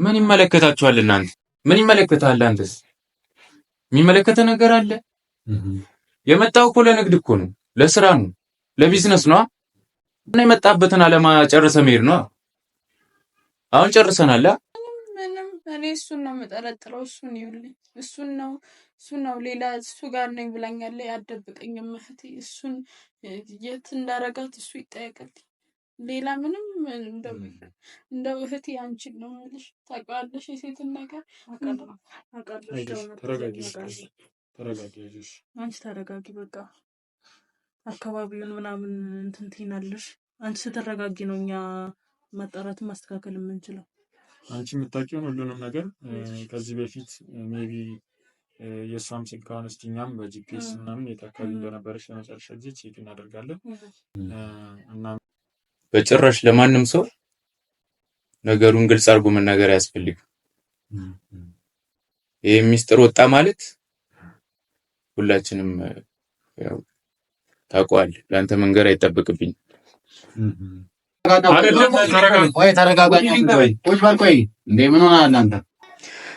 ምን ይመለከታችኋል እናንተ? ምን ይመለከታል አንተስ? የሚመለከተ ነገር አለ? የመጣው እኮ ለንግድ እኮ ነው፣ ለስራ ነው፣ ለቢዝነስ ነው። እና የመጣበትን አለማ ጨርሰ መሄድ ነው። አሁን ጨርሰናል። ምንም እኔ እሱን ነው የምጠረጥረው። እሱን ይኸውልኝ፣ እሱን ነው ሌላ እሱ ጋር ነኝ ብላኛለች። አትደብቀኝም እህቴ። እሱን የት እንዳረጋት እሱ ይጠየቅልኝ። ሌላ ምንም እንደው እህቴ አንቺን ነው የምልሽ። ታውቂዋለሽ የሴትን ነገር አንቺ ተረጋጊ። በቃ አካባቢውን ምናምን እንትን ትይናለሽ። አንቺ ስትረጋጊ ነው እኛ ማጣራትን ማስተካከል የምንችለው። አንቺ የምታውቂውን ሁሉንም ነገር ከዚህ በፊት ሜቢ የእሷም ስልክ አነስተኛም በጂፒኤስ ምናምን የት አካባቢ እንደነበረች ለመጨረሻ ጊዜ ቼክ እናደርጋለን እና በጭራሽ ለማንም ሰው ነገሩን ግልጽ አድርጎ መናገር አያስፈልግም። ይሄ ሚስጥር ወጣ ማለት ሁላችንም ያው ታውቀዋለህ። ለአንተ መንገር አይጠበቅብኝ።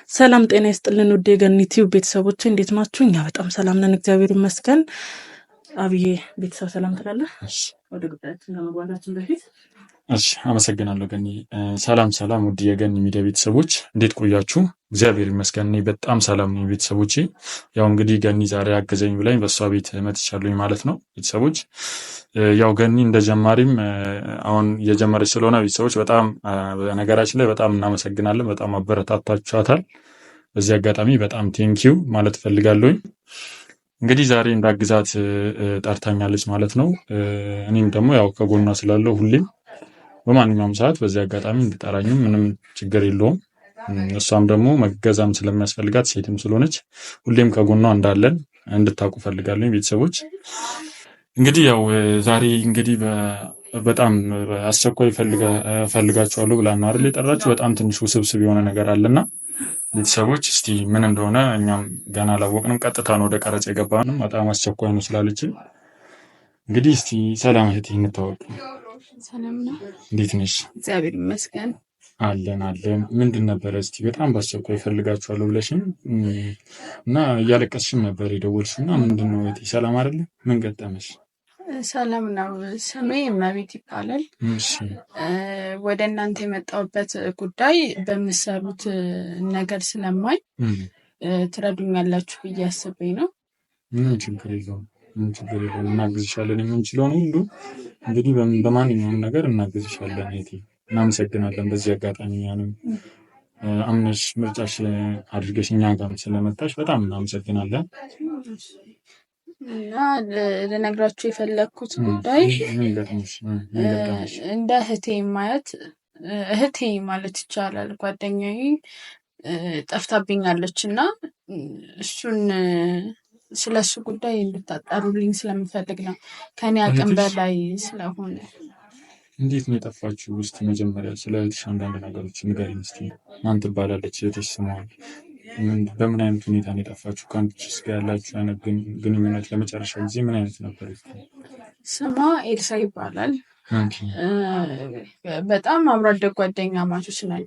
ሰላም ጤና ይስጥልን ውድ የገኒ ቲዩብ ቤተሰቦች እንዴት ናችሁ? እኛ በጣም ሰላም ነን፣ እግዚአብሔር ይመስገን። አብዬ ቤተሰብ ሰላም ትላለህ? ወደ ጉዳያችን ከመግባታችን በፊት እሺ፣ አመሰግናለሁ ገኒ። ሰላም ውድ የገኒ ሚዲያ ቤተሰቦች እንዴት ቆያችሁ? እግዚአብሔር ይመስገን እኔ በጣም ሰላም ነኝ ቤተሰቦቼ። ያው እንግዲህ ገኒ ዛሬ አገዘኝ ብላኝ በሷ ቤት መጥቻለሁኝ ማለት ነው ቤተሰቦች። ያው ገኒ እንደ ጀማሪም አሁን እየጀመረች ስለሆነ ቤተሰቦች በጣም በነገራችን ላይ በጣም እናመሰግናለን። በጣም አበረታታችኋታል። በዚህ አጋጣሚ በጣም ቴንኪው ማለት ፈልጋለሁኝ። እንግዲህ ዛሬ እንዳግዛት ጠርታኛለች ማለት ነው። እኔም ደግሞ ያው ከጎኗ ስላለው ሁሌም በማንኛውም ሰዓት በዚህ አጋጣሚ እንድጠራኝም ምንም ችግር የለውም። እሷም ደግሞ መገዛም ስለሚያስፈልጋት ሴትም ስለሆነች ሁሌም ከጎኗ እንዳለን እንድታውቁ ፈልጋለሁ ቤተሰቦች። እንግዲህ ያው ዛሬ እንግዲህ በጣም አስቸኳይ ፈልጋችኋለሁ ብላ ነው አይደል የጠራችሁ። በጣም ትንሽ ውስብስብ የሆነ ነገር አለና ቤተሰቦች እስቲ ምን እንደሆነ እኛም ገና አላወቅንም። ቀጥታ ነው ወደ ቀረጽ የገባንም በጣም አስቸኳይ ነው ስላለች እንግዲህ እስቲ ሰላም እህቴ እንተዋወቅ። ሰላም ነው። እንዴት ነሽ? እግዚአብሔር ይመስገን። አለን። ምንድን ነበረ እስቲ በጣም በአስቸኳይ ፈልጋችኋለሁ ብለሽኝ እና እያለቀስሽም ነበር የደወልሽው እና ምንድን ነው እህቴ ሰላም አይደለ? ምን ገጠመሽ? ሰላም ነው። ስሜ እመቤት ይባላል። ወደ እናንተ የመጣሁበት ጉዳይ በምሰሩት ነገር ስለማይ ትረዱኛላችሁ ብዬ አስቤ ነው። ምንም ችግር የለውም። እናግዝሻለን። የምንችለውን ሁሉ እንግዲህ በማንኛውም ነገር እናግዝሻለን እህቴ። እናመሰግናለን። በዚህ አጋጣሚ ያንም አምነሽ ምርጫሽ አድርገሽ እኛ ጋር ስለመጣሽ በጣም እናመሰግናለን። እና ልነግራችሁ የፈለግኩት ጉዳይ እንደ እህቴ ማለት ይቻላል ጓደኛዬ ጠፍታብኛለች እና እሱን ስለ እሱ ጉዳይ እንድታጣሩልኝ ስለምፈልግ ነው። ከኔ አቅም በላይ ስለሆነ። እንዴት ነው የጠፋችሁ? ውስጥ መጀመሪያ ስለ እህትሽ አንዳንድ ነገሮች ንገሪኝ እስኪ። ማን ትባላለች እህትሽ? ስሟን? በምን አይነት ሁኔታ ነው የጠፋችሁ? ከአንቺስ ጋር ያላችሁ አይነት ግንኙነት ለመጨረሻ ጊዜ ምን አይነት ነበር? ስሟ ኤልሳ ይባላል። በጣም አብሮ አደግ ጓደኛ ማቾች ነን።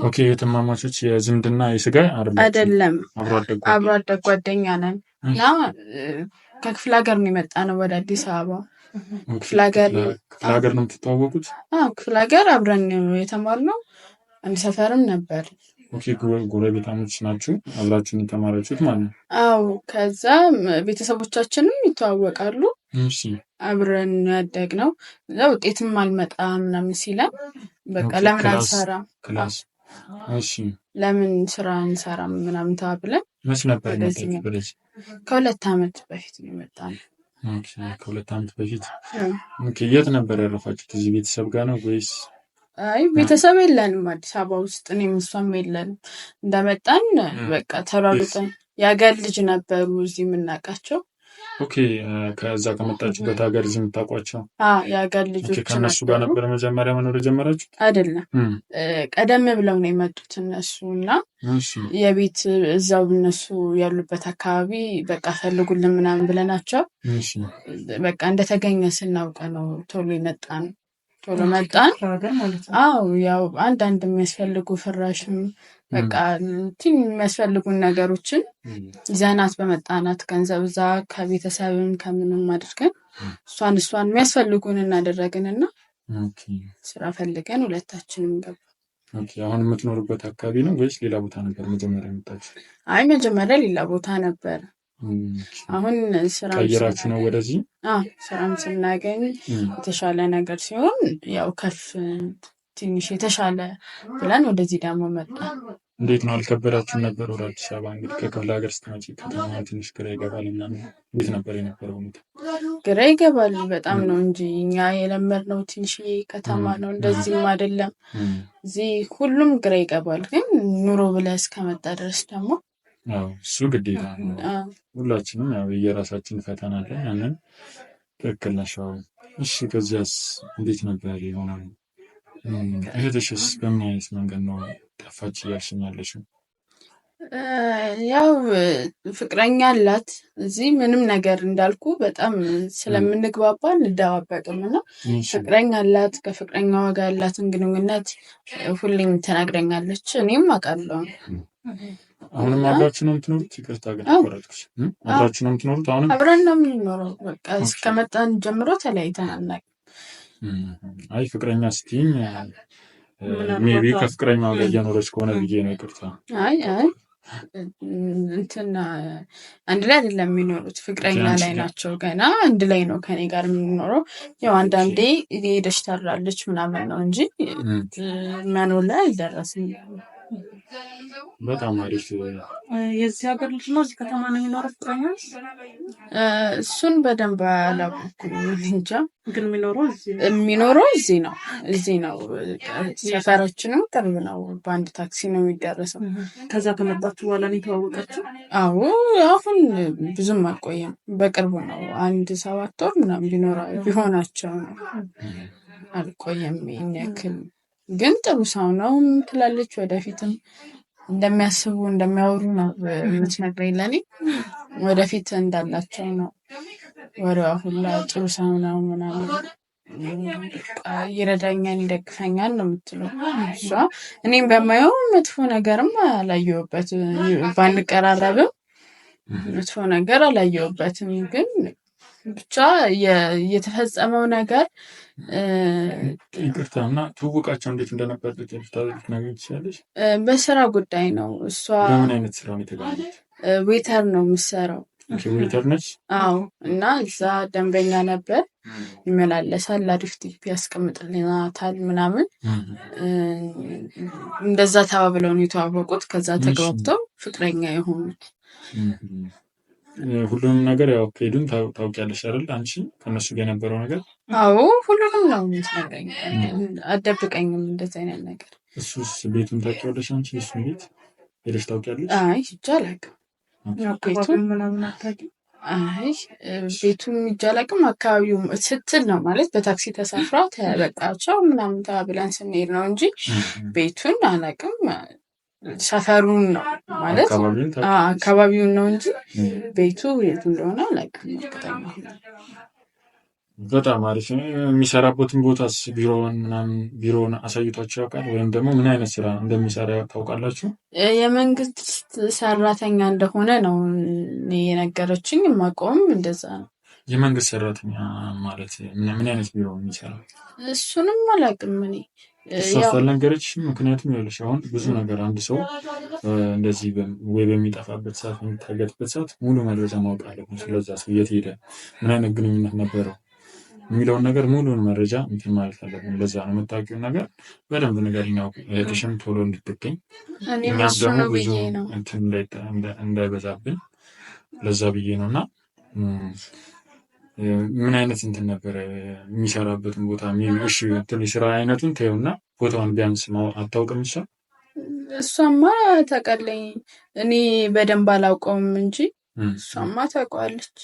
ኦኬ። የትማማቾች የዝምድና የስጋ አይደለም፣ አብሮ አደግ ጓደኛ ነን እና ከክፍለ ሀገር ነው የመጣ ነው ወደ አዲስ አበባ። ክፍለ ሀገር ነው የምትተዋወቁት? ክፍለ ሀገር አብረን የተማርነው አንድ ሰፈርም ነበር። ኦኬ። ጎረቤታሞች ናችሁ? አብራችሁን የተማራችሁት ማለት ነው? አዎ። ከዛ ቤተሰቦቻችንም ይተዋወቃሉ። አብረን ያደግነው። እዛ ውጤትም አልመጣ ምናምን ሲለን በቃ ለምን አንሰራም ክላስ ለምን ስራ እንሰራ ምናምን ተባብለን። መች ነበር የመጣችሁት? ከ2 ዓመት በፊት ነው የመጣነው። ከ2 ዓመት በፊት። የት ነበር ያረፋችሁት? እዚህ ቤተሰብ ጋር ነው ወይስ? አይ ቤተሰብ የለንም አዲስ አበባ ውስጥ። እኔም እሷም የለንም። እንደመጣን በቃ ተሯሩጠን የአገር ልጅ ነበሩ እዚህ የምናውቃቸው። ኦኬ። ከዛ ከመጣችሁበት ሀገር እዚህ የምታውቋቸው የሀገር ልጆች ከእነሱ ጋር ነበር መጀመሪያ መኖር የጀመራችሁ? አይደለም፣ ቀደም ብለው ነው የመጡት እነሱ እና የቤት እዛው እነሱ ያሉበት አካባቢ በቃ ፈልጉልን ምናምን ብለናቸው በቃ እንደተገኘ ስናውቀ ነው ቶሎ የመጣ ነው። ቶሎ መጣን። አዎ ያው አንዳንድ የሚያስፈልጉ ፍራሽም በቃ የሚያስፈልጉን ነገሮችን ይዘናት በመጣናት ገንዘብ እዛ ከቤተሰብም ከምንም አድርገን እሷን የሚያስፈልጉን እናደረግንና ስራ ፈልገን ሁለታችንም ገባ። አሁን የምትኖርበት አካባቢ ነው ወይስ ሌላ ቦታ ነበር መጀመሪያ የመጣችሁ? አይ መጀመሪያ ሌላ ቦታ ነበር። አሁን ስራ ቀይራችሁ ነው ወደዚህ? ስራም ስናገኝ የተሻለ ነገር ሲሆን ያው ከፍ ትንሽ የተሻለ ብለን ወደዚህ ደግሞ መጣ። እንዴት ነው አልከበዳችሁም ነበር? ወደ አዲስ አበባ እንግዲህ ከክፍለ ሀገር ስትመጪ ከተማ ትንሽ ግራ ይገባል ምናምን፣ እንዴት ነበር የነበረው ሁኔታ? ግራ ይገባል በጣም ነው እንጂ እኛ የለመድነው ትንሽዬ ከተማ ነው፣ እንደዚህም አይደለም። እዚህ ሁሉም ግራ ይገባል። ግን ኑሮ ብለህ እስከመጣ ድረስ ደግሞ እሱ ግዴታ ነው። ሁላችንም ያው የራሳችን ፈተና አለ። ያንን ትክክል ነሽ። እሺ ከዚያስ እንዴት ነበር የሆነው? እህትሽስ በምን አይነት መንገድ ነው ጠፋች እያልሽኝ ያለሽው? ያው ፍቅረኛ አላት እዚህ ምንም ነገር እንዳልኩ በጣም ስለምንግባባ እንደዋበቅም እና ፍቅረኛ አላት። ከፍቅረኛዋ ጋር ያላትን ግንኙነት ሁሌም ትነግረኛለች፣ እኔም አውቃለሁ። አሁንም አብራችሁ ነው የምትኖሩት? ይቅርታ ግን አቋረጥኩሽ። አብራችሁ ነው የምትኖሩት? አሁንም አብረን ነው የምንኖረው። በቃ እስከመጣን ጀምሮ ተለያይተን አናውቅም። አይ ፍቅረኛ ስትይኝ ሜቢ ከፍቅረኛዋ ጋር እየኖረች ከሆነ ብዬ ነው። ይቅርታ። አይ እንትና አንድ ላይ አይደለም የሚኖሩት፣ ፍቅረኛ ላይ ናቸው። ገና አንድ ላይ ነው ከኔ ጋር የምንኖረው። ያው አንዳንዴ ሄደሽ ታድራለች ምናምን ነው እንጂ መኖር ላይ አልደረስም። በጣም አሪፍ። የዚህ ሀገር ልጅ ነው? እዚህ ከተማ ነው የሚኖረው ፍቅረኛ? እሱን በደንብ አላወኩም እንጃ። ግን የሚኖረው እዚህ ነው። እዚህ ነው። ሰፈራችንም ቅርብ ነው። በአንድ ታክሲ ነው የሚደረሰው። ከዛ ከመጣችሁ በኋላ ነው የተዋወቃችሁ? አዎ አሁን ብዙም አልቆየም። በቅርቡ ነው። 1-7 ወር ምናምን ቢሆናቸው ነው። አልቆየም ይሄን ያክል። ግን ጥሩ ሰው ነው ትላለች። ወደፊትም እንደሚያስቡ እንደሚያወሩ ነው የምትነግረኝ ለኔ። ወደፊት እንዳላቸው ነው ወሬዋ ሁላ። ጥሩ ሰው ነው ምናምን፣ ይረዳኛል፣ ይደግፈኛል ነው የምትለው እሷ። እኔም በማየው መጥፎ ነገርም አላየሁበትም። ባንቀራረብም መጥፎ ነገር አላየሁበትም። ግን ብቻ የተፈጸመው ነገር ይቅርታ እና ትውውቃቸው እንዴት እንደነበር ልትነግሪኝ ትችያለሽ? በስራ ጉዳይ ነው። እሷ በምን አይነት ስራ ነው የተገናኙት? ዌተር ነው የምትሰራው። ዌተር ነች? አዎ። እና እዛ ደንበኛ ነበር፣ ይመላለሳል፣ አሪፍ ቲፕ ያስቀምጥልናታል ምናምን። እንደዛ ተባብለው ነው የተዋወቁት። ከዛ ተግባብተው ፍቅረኛ የሆኑት። ሁሉንም ነገር ያው ከሄዱን ታውቂያለሽ አይደል? አንቺ ከነሱ ጋር የነበረው ነገር? አዎ ሁሉንም ነው የምትነግረኝ። አትደብቀኝም እንደዚህ አይነት ነገር። እሱስ ቤቱን ታውቂያለሽ አንቺ? እሱን ቤት ሄደሽ ታውቂያለሽ? አይ ሂጅ አላውቅም። ቤቱን ምናምን አታውቂም? አይ ቤቱን ሂጅ አላውቅም። አካባቢው ስትል ነው ማለት በታክሲ ተሳፍራ ተበቃቸው ምናምን ተባብለን ስንሄድ ነው እንጂ ቤቱን አላውቅም። ሰፈሩን ነው ማለት አካባቢውን ነው እንጂ ቤቱ የቱ እንደሆነ አላውቅም። በጣም አሪፍ። የሚሰራበትን ቦታስ ቢሮውን አሳይቷቸው ያውቃል? ወይም ደግሞ ምን አይነት ስራ እንደሚሰራ ታውቃላችሁ? የመንግስት ሰራተኛ እንደሆነ ነው የነገረችኝ። የማውቀውም እንደዛ ነው። የመንግስት ሰራተኛ ማለት ምን አይነት ቢሮ የሚሰራው? እሱንም አላውቅም እኔ። እሷ አልነገረችሽም? ምክንያቱም ይኸውልሽ አሁን ብዙ ነገር አንድ ሰው እንደዚህ ወይ በሚጠፋበት ሰዓት በሚታገትበት ሰዓት ሙሉ መረጃ ማወቅ አለብን። ስለዛ ሰው የት ሄደ፣ ምን አይነት ግንኙነት ነበረው የሚለውን ነገር ሙሉን መረጃ እንትን ማለት አለብን። ለዛ ነው የምታውቂውን ነገር በደንብ ንገሪኝ። እህትሽም ቶሎ እንድትገኝ እኛም ደግሞ ብዙ እንትን እንዳይበዛብን ለዛ ብዬ ነው። እና ምን አይነት እንትን ነበረ የሚሰራበትን ቦታ? እሺ የስራ አይነቱን ተይውና ቦታውን ቢያንስ አታውቅም እሷ? እሷማ ታውቃለች፣ እኔ በደንብ አላውቀውም እንጂ እሷማ ታውቀዋለች።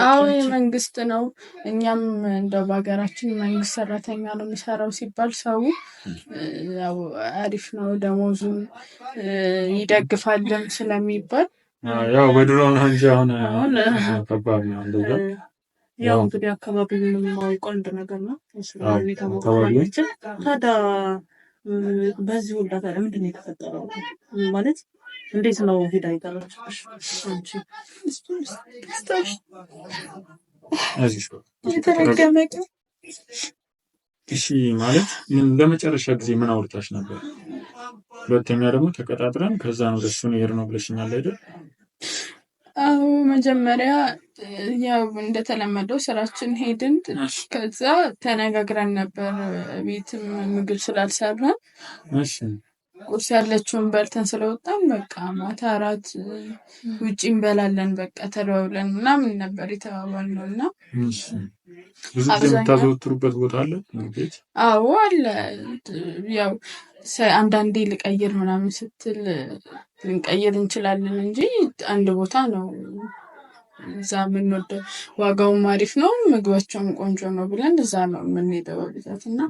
አዎ የመንግስት ነው። እኛም እንደው በሀገራችን መንግስት ሰራተኛ ነው የሚሰራው ሲባል ሰው ያው አሪፍ ነው፣ ደሞዙ ይደግፋልም ስለሚባል ያው በድሮ ነው እንጂ አሁን ከባድ ነው እንደዛ። ያው እንግዲህ አካባቢውን የማውቀው አንድ ነገር ነው ታዲያ በዚህ ወልዳታ ምንድን ነው የተፈጠረው ማለት እንዴት ነው ሄዳ ይታረችሽ አንቺ እሺ ማለት ምን ለመጨረሻ ጊዜ ምን አውርታሽ ነበር? ሁለተኛ ደግሞ ተቀጣጥረን ከዛ ነው ደሱ ነው ነው ብለሽኛል አይደል? አዎ መጀመሪያ ያው እንደተለመደው ስራችን ሄድን። ከዛ ተነጋግረን ነበር ቤትም ምግብ ስላልሰራን እሺ ቁርስ ያለችውን በልተን ስለወጣን በቃ ማታ እራት ውጪ እንበላለን በቃ ተደዋውለን ምናምን ነበር የተባባልነውና ብዙ ጊዜ የምታዘወትሩበት ቦታ አለ ቤት? አዎ አለ። ያው አንዳንዴ ልቀይር ምናምን ስትል ልንቀይር እንችላለን እንጂ አንድ ቦታ ነው እዛ የምንወደው። ዋጋውም አሪፍ ነው ምግባቸውም ቆንጆ ነው ብለን እዛ ነው የምንሄደው በብዛትና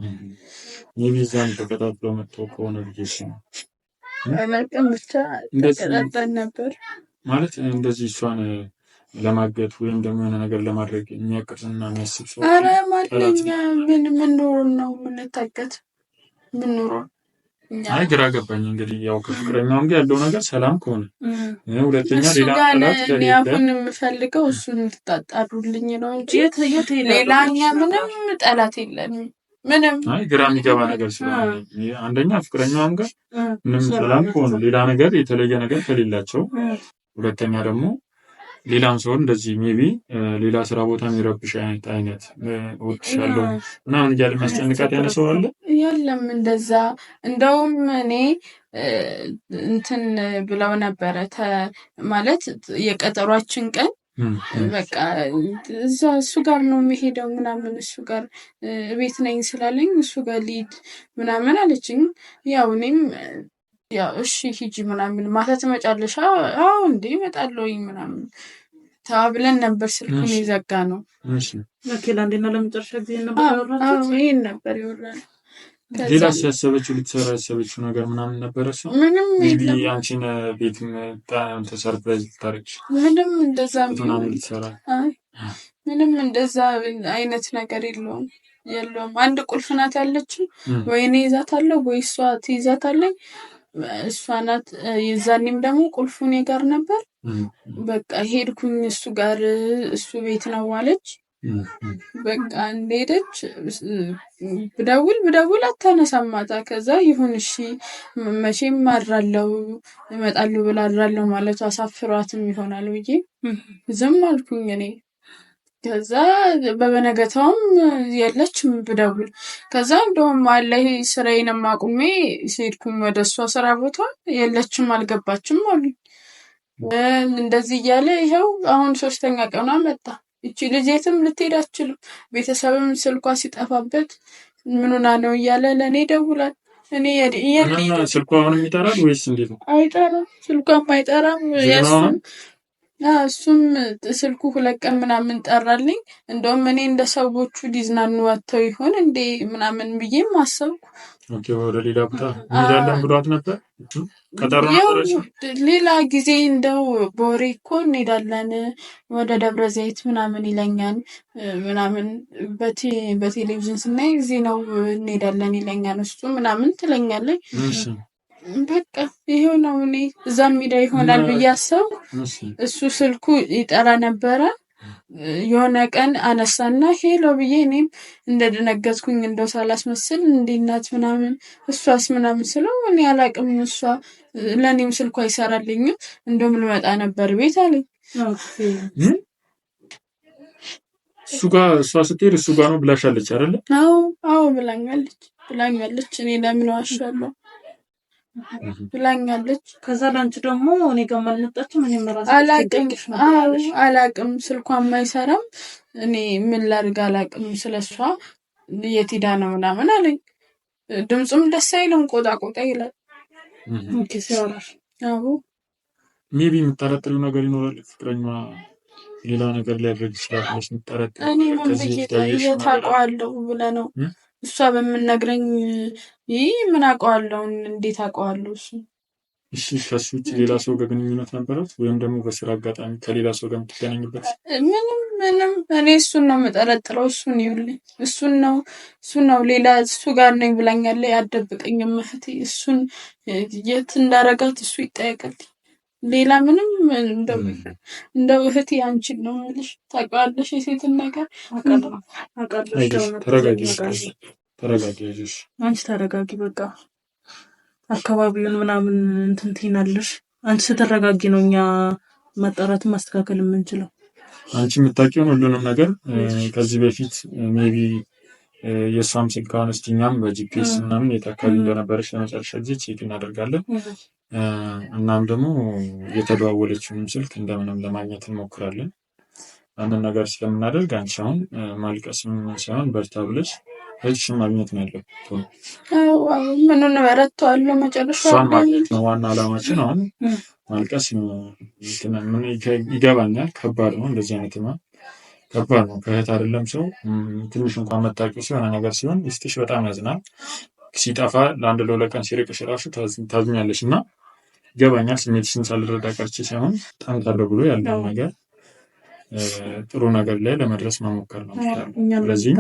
የሚዛን ተከታትሎ መጥቶ ከሆነ ልጅሽ ነው አላውቅም ብቻ ተቀጣጣን ነበር ማለት እንደዚህ እሷን ለማገት ወይም ደግሞ የሆነ ነገር ለማድረግ የሚያቅርና የሚያስብ ሰው ኧረ ማለኛ ምን ኖሮ ነው የምንታገት ምን ኖሮ አይ ግራ ገባኝ። እንግዲህ ያው ከፍቅረኛውም ጋር ያለው ነገር ሰላም ከሆነ ሁለተኛ ሌላ ጠላት ከሌላ አሁን የምፈልገው እሱን እንድታጣሩልኝ ነው እንጂ ሌላኛ ምንም ጠላት የለንም። ምንም አይ ግራ የሚገባ ነገር ስለሆነ አንደኛ ፍቅረኛውም ጋር ምንም ሰላም ከሆነ ሌላ ነገር የተለየ ነገር ከሌላቸው፣ ሁለተኛ ደግሞ ሌላም ሰው እንደዚህ ሜቢ ሌላ ስራ ቦታ የሚረብሽ አይነት ወጥሻለሁ ምናምን እያለ የሚያስጨንቃት ያለ ሰው አለ? የለም እንደዛ። እንደውም እኔ እንትን ብለው ነበረ ማለት የቀጠሯችን ቀን በቃ እዛ እሱ ጋር ነው የሚሄደው ምናምን እሱ ጋር ቤት ነኝ ስላለኝ እሱ ጋር ሊድ ምናምን አለችኝ። ያው እኔም ያው እሺ ሂጂ ምናምን ማታ ትመጫለሽ? አዎ እንዴ እመጣለሁኝ ምናምን ተባብለን ነበር። ስልኩን የዘጋ ነው። እሺ ለኬላ እንደና ለመጨረሻ ጊዜ ነበር ያወራችሁት? ይሄን ነበር ያወራነው። ሌላ ሲያሰበችው ልትሰራ ያሰበችው ነገር ምናምን ነበረ? እሱ ምንም የለም። አንቺን ቤት ሰርፕራይዝ ልታረግሽ ምንም እንደዛ ምናምን ልትሰራ ምንም እንደዛ አይነት ነገር የለውም። አንድ ቁልፍ ናት ያለችው፣ ወይ እኔ ይዛታለሁ ወይ እሷ ትይዛታለች። እሷ ናት። የዛኔም ደግሞ ቁልፉ እኔ ጋር ነበር። በቃ ሄድኩኝ እሱ ጋር፣ እሱ ቤት ነው አለች። በቃ እንደሄደች ብደውል አታነሳም ማታ። ከዛ ይሁን እሺ መቼም አድራለሁ እመጣለሁ ብላ አድራለሁ ማለት አሳፍሯትም ይሆናል ብዬ ዝም አልኩኝ እኔ። ከዛ በበነገታውም የለችም ብደውል። ከዛ እንደውም አለይ ስራዬንም አቁሜ ሲሄድኩኝ ወደ እሷ ስራ ቦታ የለችም አልገባችም አሉ። እንደዚህ እያለ ይኸው አሁን 3ኛ ቀኗ መጣ። እቺ ልጅ የትም ልትሄድ አትችልም። ቤተሰብም ስልኳ ሲጠፋበት ምን ሆና ነው እያለ ለእኔ ደውላል። እኔ ስልኳ አሁንም ይጠራል ወይስ እንዴት ነው? አይጠራም፣ ስልኳም አይጠራም። እሱም ስልኩ 2 ቀን ምናምን ጠራልኝ። እንደውም እኔ እንደ ሰዎቹ ሊዝናኑ ወጥተው ይሆን እንዴ ምናምን ብዬም አሰብኩ። ኦኬ ወደ ሌላ ቦታ እንሄዳለን ብሏት ነበር። ቀጠሮ ነበረች። ሌላ ጊዜ እንደው በወሬ እኮ እንሄዳለን ወደ ደብረ ዘይት ምናምን ይለኛል ምናምን በቴሌቪዥን ስናይ ጊዜ ነው እንሄዳለን ይለኛል እሱ ምናምን ትለኛለች። በቃ ይሄው ነው። እኔ እዛም ሄዳ ይሆናል ብዬ አሰብኩ። እሱ ስልኩ ይጠራ ነበረ። የሆነ ቀን አነሳና ሄሎ ብዬ እኔም እንደደነገጥኩኝ እንደው ሳላስመስል እንዴት ናት ምናምን እሷስ ምናምን ስለው እኔ አላቅም እሷ ለእኔም ስልኩ አይሰራልኝም እንደውም ልመጣ ነበር ቤት አለኝ። እሱ ጋር እሷ ስትሄድ እሱ ጋር ነው ብላሻለች አይደለ? አዎ ብላኛለች። እኔ ለምን ዋሻለሁ ብላኛለች። ከዛ ላንቺ ደግሞ እኔ ጋር ማልመጣችም እኔ መራስ አላቅም ስልኳም አይሰራም። እኔ ምን ላድርግ አላቅም ስለሷ የት ሄዳ ነው ምናምን አለኝ። ድምፁም ደስ አይልም ቆጣ ይላል። ኦኬ ሲያወራሽ ሜቢ የምጠረጥሪው ነገር ይኖራል። ፍቅረኛዋ ሌላ ነገር ሊያደርግ ይችላል ብለሽ የምጠረጥሪው? እኔ ምን ብዬ ታውቀዋለሁ ብለህ ነው እሷ በምንነግረኝ ምን አውቀዋለሁ? እንዴት አውቀዋለሁ? እሱ እሺ ከሱ ውጭ ሌላ ሰው ጋር ግንኙነት ነበራት ወይም ደግሞ በስራ አጋጣሚ ከሌላ ሰው ጋር የምትገናኝበት? ምንም እኔ እሱን ነው የምጠረጥረው። እሱን ይኸውልኝ እሱን ነው ሌላ እሱ ጋር ነኝ ብላኛለች። አትደብቀኝም እህቴ። እሱን የት እንዳረጋት እሱ ይጠየቅልኝ። ሌላ ምንም እንደው እህቴ አንቺን ነው የምልሽ። ታውቂዋለሽ የሴትን ነገር። ተረጋጊ። አንቺ ተረጋጊ በቃ። አካባቢውን ምናምን እንትን ትይናለሽ። አንቺ ስትረጋጊ ነው እኛ ማጣራትን ማስተካከል የምንችለው። አንቺ የምታውቂውን ሁሉንም ነገር ከዚህ በፊት ሜቢ የእሷም ስልክ አነስተኛም በጂፒኤስ ምናምን የት አካባቢ እንደነበረች ለመጨረሻ ጊዜ ቼክ እናደርጋለን። እናም ደግሞ የተደዋወለችውንም ስልክ እንደምንም ለማግኘት እንሞክራለን። አንድን ነገር ስለምናደርግ አንቺ አሁን ማልቀስም ሳይሆን በርታ ብለሽ እሺን ማግኘት ነው ያለው። ምኑን በረታዋለሁ መጨረሻ ዋና ዓላማችን አሁን ማልቀስ ነው። ይገባኛል፣ ከባድ ነው። እንደዚህ አይነት ከባድ ነው። ከእህት አይደለም ሰው ትንሽ እንኳን መታቀስ የሆነ ነገር ሲሆን ውስጥሽ በጣም ያዝናል። ሲጠፋ ለአንድ ለሁለት ቀን ሲርቅሽ እራሱ ታዝኛለሽ እና ይገባኛል። ስሜትሽን ሳልረዳ ቀርቼ ሳይሆን ጠንካራ ብሎ ያለው ነገር ጥሩ ነገር ላይ ለመድረስ መሞከር ነው። ስለዚህ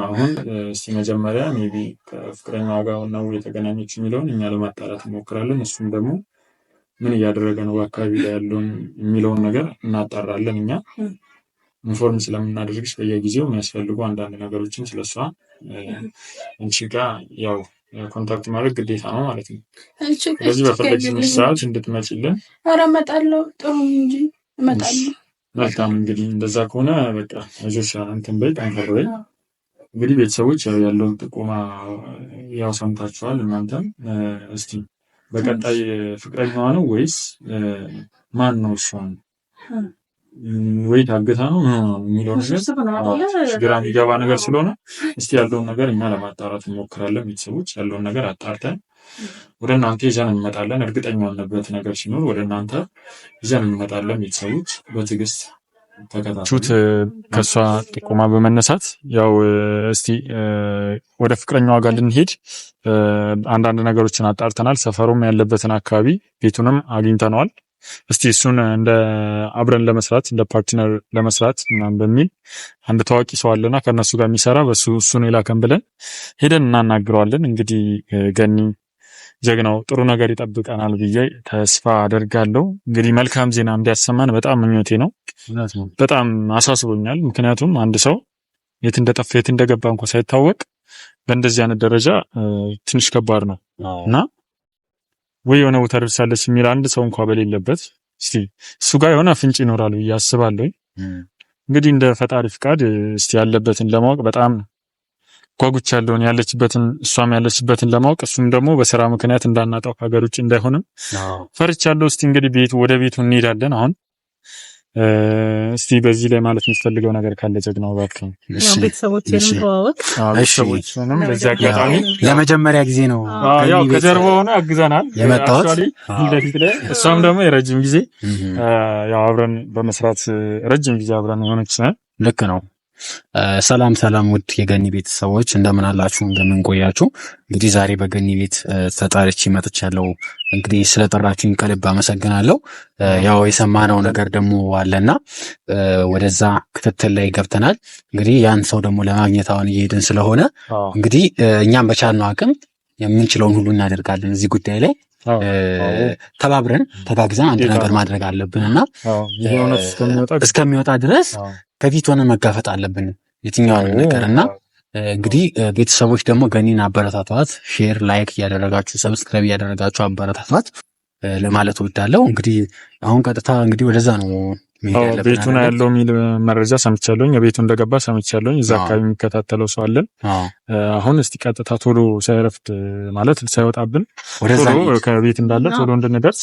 አሁን እስቲ መጀመሪያ ሜቢ ከፍቅረኛዋ ጋር ነው የተገናኘች የሚለውን እኛ ለማጣራት እንሞክራለን። እሱም ደግሞ ምን እያደረገ ነው በአካባቢ ላይ ያለውን የሚለውን ነገር እናጣራለን። እኛ ኢንፎርም ስለምናደርግሽ በየጊዜው የሚያስፈልጉ አንዳንድ ነገሮችን ስለሷ አንቺ ጋር ያው ኮንታክት ማድረግ ግዴታ ነው ማለት ነው። ስለዚህ በፈለግሽ ሰዓት እንድትመጪልን። ኧረ እመጣለሁ። ጥሩ እንጂ እመጣለሁ። መልካም እንግዲህ እንደዛ ከሆነ በቃ አይዞሽ እንትን በይ፣ ጠንከር በይ። እንግዲህ ቤተሰቦች ያለውን ጥቆማ ያው ሰምታችኋል እናንተም። እስቲ በቀጣይ ፍቅረኛዋ ነው ወይስ ማን ነው? እሷን ወይ ታግታ ነው የሚለው ነገር ግራ የሚገባ ነገር ስለሆነ እስቲ ያለውን ነገር እኛ ለማጣራት እንሞክራለን። ቤተሰቦች ያለውን ነገር አጣርተን ወደ እናንተ ይዘን እንመጣለን። እርግጠኛ የሆነበት ነገር ሲኖር ወደ እናንተ ይዘን እንመጣለን። ቤተሰቦች በትዕግስት ተከታተሉት። ከእሷ ጥቆማ በመነሳት ያው እስቲ ወደ ፍቅረኛዋ ጋር ልንሄድ አንዳንድ ነገሮችን አጣርተናል። ሰፈሩም ያለበትን አካባቢ ቤቱንም አግኝተነዋል። እስቲ እሱን እንደ አብረን ለመስራት እንደ ፓርትነር ለመስራት ምናምን በሚል አንድ ታዋቂ ሰው አለና ከነሱ ጋር የሚሰራ በሱ እሱን የላከን ብለን ሄደን እናናግረዋለን። እንግዲህ ገኒ ጀግናው ጥሩ ነገር ይጠብቀናል ብዬ ተስፋ አደርጋለሁ። እንግዲህ መልካም ዜና እንዲያሰማን በጣም ምኞቴ ነው። በጣም አሳስቦኛል። ምክንያቱም አንድ ሰው የት እንደጠፋ የት እንደገባ እንኳን ሳይታወቅ በእንደዚህ አይነት ደረጃ ትንሽ ከባድ ነው እና ወይ የሆነ ቦታ ደርሳለች የሚል አንድ ሰው እንኳን በሌለበት እስቲ እሱ ጋር የሆነ ፍንጭ ይኖራል ብዬ አስባለሁ። እንግዲህ እንደ ፈጣሪ ፍቃድ እስቲ ያለበትን ለማወቅ በጣም ጓጉቻለሁ። ያለችበትን እሷም ያለችበትን ለማወቅ እሱም ደግሞ በስራ ምክንያት እንዳናጣው ሀገር ውጭ እንዳይሆንም ፈርቻለሁ። እስቲ እንግዲህ ወደ ቤቱ እንሄዳለን አሁን። እስቲ በዚህ ላይ ማለት የምትፈልገው ነገር ካለ ጀግናው እባክህ። ቤተሰቦቼንም ተዋወቅ። ቤተሰቦቼንም በዚህ አጋጣሚ ለመጀመሪያ ጊዜ ነው ያው ከጀርባ ሆነ አግዘናል የመጣሁት። በፊት ላይ እሷም ደግሞ የረጅም ጊዜ ያው አብረን በመስራት ረጅም ጊዜ አብረን የሆነች ነን። ልክ ነው። ሰላም ውድ የገኒ ቤተሰቦች እንደምን አላችሁ? እንደምን ቆያችሁ? እንግዲህ ዛሬ በገኒ ቤት ተጠርቼ መጥቻለሁ። እንግዲህ ስለጠራችሁኝ ከልብ አመሰግናለሁ። ያው የሰማነው ነገር ደግሞ አለና ወደዛ ክትትል ላይ ገብተናል። እንግዲህ ያን ሰው ደግሞ ለማግኘት አሁን እየሄድን ስለሆነ እንግዲህ እኛም በቻልነው አቅም የምንችለውን ሁሉ እናደርጋለን። እዚህ ጉዳይ ላይ ተባብረን ተጋግዘን አንድ ነገር ማድረግ አለብንና እስከሚወጣ ድረስ ከፊት ሆነን መጋፈጥ አለብን የትኛውን ነገር እና እንግዲህ ቤተሰቦች ደግሞ ገኒን አበረታቷት። ሼር፣ ላይክ እያደረጋችሁ ሰብስክራይብ እያደረጋችሁ አበረታቷት ለማለት እወዳለሁ። እንግዲህ አሁን ቀጥታ እንግዲህ ወደዛ ነው ቤቱ ነው ያለው የሚል መረጃ ሰምቻለሁኝ። ቤቱ እንደገባ ሰምቻለሁኝ። እዛ አካባቢ የሚከታተለው ሰው አለን። አሁን እስቲ ቀጥታ ቶሎ ሳይረፍድ ማለት ሳይወጣብን ቶሎ ከቤት እንዳለ ቶሎ እንድንደርስ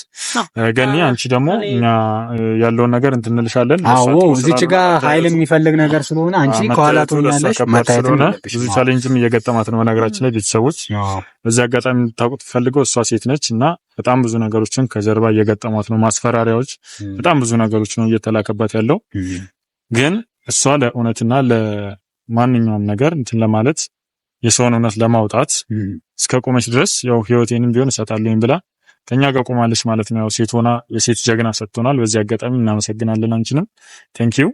ገኒ፣ አንቺ ደግሞ እኛ ያለውን ነገር እንትንልሻለን። አዎ እዚች ጋር ኃይል የሚፈልግ ነገር ስለሆነ አንቺ ከኋላ ትሆኛለሽ። መታየት ነው። ብዙ ቻሌንጅም እየገጠማት ነው። በነገራችን ላይ ቤተሰቦች በዚህ አጋጣሚ ታውቁት ፈልገው እሷ ሴት ነች እና በጣም ብዙ ነገሮችን ከጀርባ እየገጠሟት ነው። ማስፈራሪያዎች፣ በጣም ብዙ ነገሮች ነው እየተላከባት ያለው። ግን እሷ ለእውነትና ለማንኛውም ነገር እንትን ለማለት የሰውን እውነት ለማውጣት እስከ ቆመች ድረስ ያው ህይወቴንም ቢሆን እሰጣለሁኝ ብላ ከኛ ጋር ቆማለች ማለት ነው። ያው ሴት ሆና የሴት ጀግና ሰጥቶናል። በዚህ አጋጣሚ እናመሰግናለን አንቺንም። ቴንኪው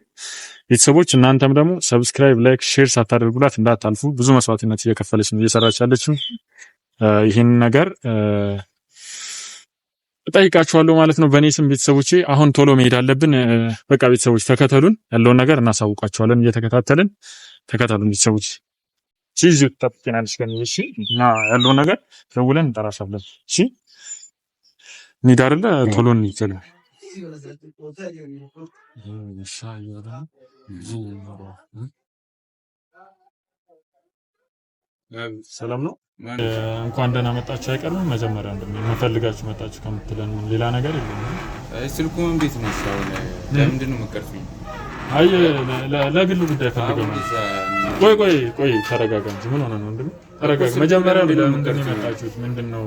ቤተሰቦች። እናንተም ደግሞ ሰብስክራይብ፣ ላይክ፣ ሼር ሳታደርጉላት እንዳታልፉ። ብዙ መስዋዕትነት እየከፈለች ነው እየሰራች ያለችው። ይህን ነገር እጠይቃችኋለሁ ማለት ነው በእኔ ስም ቤተሰቦቼ። አሁን ቶሎ መሄድ አለብን። በቃ ቤተሰቦች ተከተሉን፣ ያለውን ነገር እናሳውቃችኋለን። እየተከታተልን ተከተሉን ቤተሰቦች። ሲዙ ተጠብቂናለሽ ገኒ። እሺ እና ያለውን ነገር ደውለን እንጠራሻለን። እሺ እንሂድ አይደለ? ቶሎ እንሂድ። ሰላም ነው። እንኳን ደህና መጣችሁ አይቀርም። መጀመሪያ እንደምፈልጋችሁ መጣችሁ ከምትለን ሌላ ነገር የለም። ስልኩም እንዴት ነው? ለምንድን ነው የምትቀርጹኝ? አይ ለግሉ ጉዳይ ፈልገው ነው። ቆይ ተረጋጋ እንጂ ምን ሆነ ነው? ተረጋጋ። መጀመሪያ ለምንድን ነው የመጣችሁት? ምንድን ነው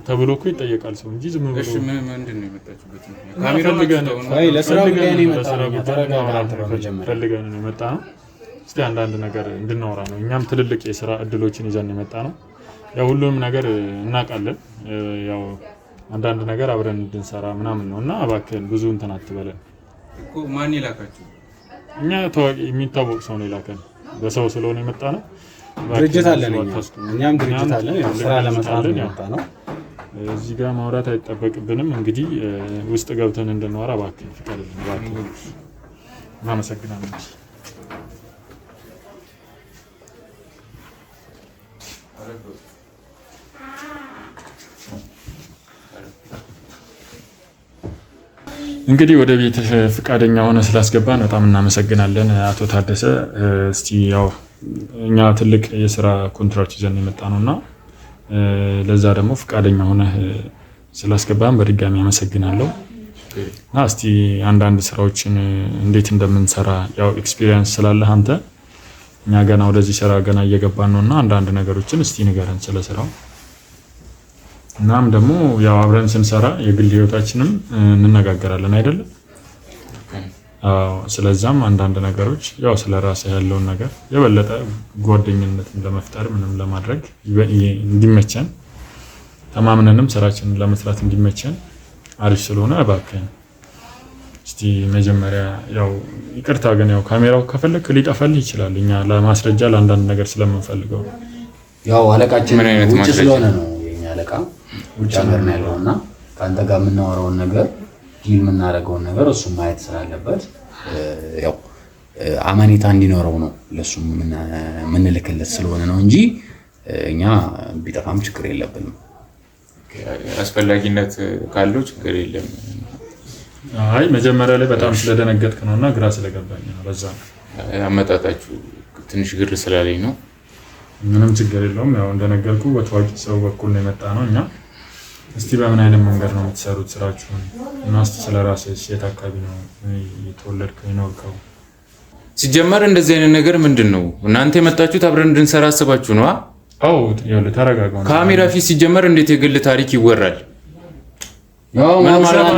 ተብሎ እኮ ይጠየቃል ሰው እንጂ ዝም ብሎ እሺ ምንድን ነው የመጣችሁበት? ለስራ ጉዳይ ነው የመጣ ነው። እስቲ አንዳንድ ነገር እንድናወራ ነው። እኛም ትልልቅ የስራ እድሎችን ይዘን የመጣ ነው። ያው ሁሉንም ነገር እናውቃለን። ያው አንዳንድ ነገር አብረን እንድንሰራ ምናምን ነውና እባክህን ብዙ እንትን አትበለን እኮ። ማን ይላካችሁ? እኛ ታዋቂ የሚታወቅ ሰው ነው ይላከን። በሰው ስለሆነ የመጣ ነው። ድርጅት አለን፣ እኛም ድርጅት አለን። ያው ስራ ለመስራት የመጣ ነው። እዚህ ጋር ማውራት አይጠበቅብንም። እንግዲህ ውስጥ ገብተን እንድናወራ እባክህን ፍቀድልን። እባክህን። እናመሰግናለን። እንግዲህ ወደ ቤት ፍቃደኛ ሆነ ስላስገባን በጣም እናመሰግናለን አቶ ታደሰ። እስቲ ያው እኛ ትልቅ የስራ ኮንትራክት ይዘን የመጣ ነውና ለዛ ደግሞ ፍቃደኛ ሆነ ስላስገባን በድጋሚ አመሰግናለሁ። እና እስቲ አንዳንድ ስራዎችን እንዴት እንደምንሰራ ያው ኤክስፒሪየንስ ስላለህ አንተ እኛ ገና ወደዚህ ስራ ገና እየገባን ነውና አንዳንድ ነገሮችን እስቲ ንገረን ስለ ስራው። እናም ደግሞ ያው አብረን ስንሰራ የግል ህይወታችንም እንነጋገራለን አይደለም? አዎ። ስለዛም አንዳንድ ነገሮች ያው ስለ ራስህ ያለውን ነገር የበለጠ ጓደኝነትን ለመፍጠር ምንም ለማድረግ እንዲመቸን ተማምነንም ስራችንን ለመስራት እንዲመቸን አሪፍ ስለሆነ እባክህን እስቲ መጀመሪያ ያው ይቅርታ ግን ያው ካሜራው ከፈለክ ሊጠፋልህ ይችላል። እኛ ለማስረጃ ለአንዳንድ ነገር ስለምንፈልገው ያው አለቃችን ውጭ ስለሆነ ነው የኛ አለቃ ውጭ ሀገር ነው ያለውና ካንተ ጋር የምናወራውን ነገር ዲል የምናደርገውን ነገር እሱ ማየት ስላለበት ያው አማኔታ እንዲኖረው ነው ለሱ ምንልክለት ስለሆነ ነው እንጂ እኛ ቢጠፋም ችግር የለብንም። አስፈላጊነት ካለው ችግር የለም። አይ መጀመሪያ ላይ በጣም ስለደነገጥክ ነውና ግራ ስለገባኝ ነው። በዛ አመጣጣችሁ ትንሽ ግር ስላለኝ ነው። ምንም ችግር የለውም። ያው እንደነገርኩ በታዋቂ ሰው በኩል ነው የመጣ ነው። እኛ እስቲ በምን አይነት መንገድ ነው የምትሰሩት ስራችሁን? እና እስቲ ስለራስህ የት አካባቢ ነው የተወለድከው የኖርከው? ሲጀመር እንደዚህ አይነት ነገር ምንድነው? እናንተ የመጣችሁት አብረን እንድንሰራ አስባችሁ ነው? አዎ ይኸውልህ ተረጋጋው። ካሜራ ፊት ሲጀመር እንዴት የግል ታሪክ ይወራል? ያው ማለት ነው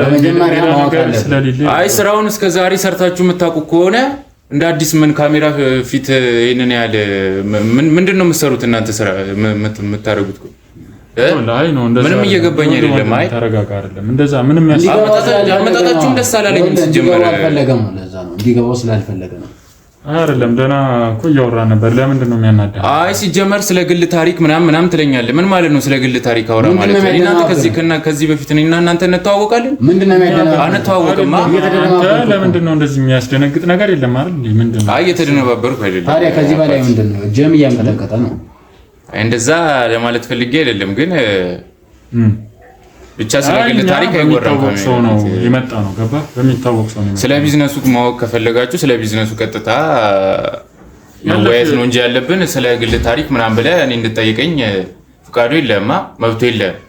በመጀመሪያ ማወቅ አለብን። አይ ስራውን እስከ ዛሬ ሰርታችሁ የምታውቁ ከሆነ እንደ አዲስ ምን ካሜራ ፊት ይሄንን ያለ ምንድነው የምትሰሩት እናንተ ስራ የምታረጉት? አይ ነው እንደዛ ምንም እየገባኝ አይደለም። አይ ተረጋጋ አይደለም እንደዛ ምንም አመጣጣችሁም ደስ አላለኝም። ሲጀመር አልፈለገም ነው ለዛ ነው እንዲገባው ስላልፈለገ ነው። አይደለም ደህና እኮ እያወራን ነበር። ለምንድን ነው የሚያናደው? አይ ሲጀመር ስለ ግል ታሪክ ምናምን ትለኛለህ። ምን ማለት ነው ስለ ግል ታሪክ አውራ ማለት ነው? እናንተ ከዚህ በፊት እኔና እናንተ እንተዋወቃለን? ምንድነው የሚያደናግረው? አንተዋወቅማ። ለምንድን ነው እንደዚህ የሚያስደነግጥ ነገር የለም አይደል? ምንድን ነው? አይ የተደነባበርኩ አይደለም። ታዲያ ከዚህ በላይ ምንድን ነው? ጀም እያንቀጠቀጠ ነው። እንደዛ ለማለት ፈልጌ አይደለም፣ ግን ብቻ ስለ ግል ታሪክ አይወራም። ሰው ነው የመጣ ነው ገባ? በሚታወቅ ሰው ነው። ስለ ቢዝነሱ ማወቅ ከፈለጋችሁ ስለ ቢዝነሱ ቀጥታ መወያየት ነው እንጂ ያለብን ስለ ግል ታሪክ ምናምን ብለህ እኔ እንድጠይቀኝ ፍቃዱ የለህማ፣ መብቱ የለህም።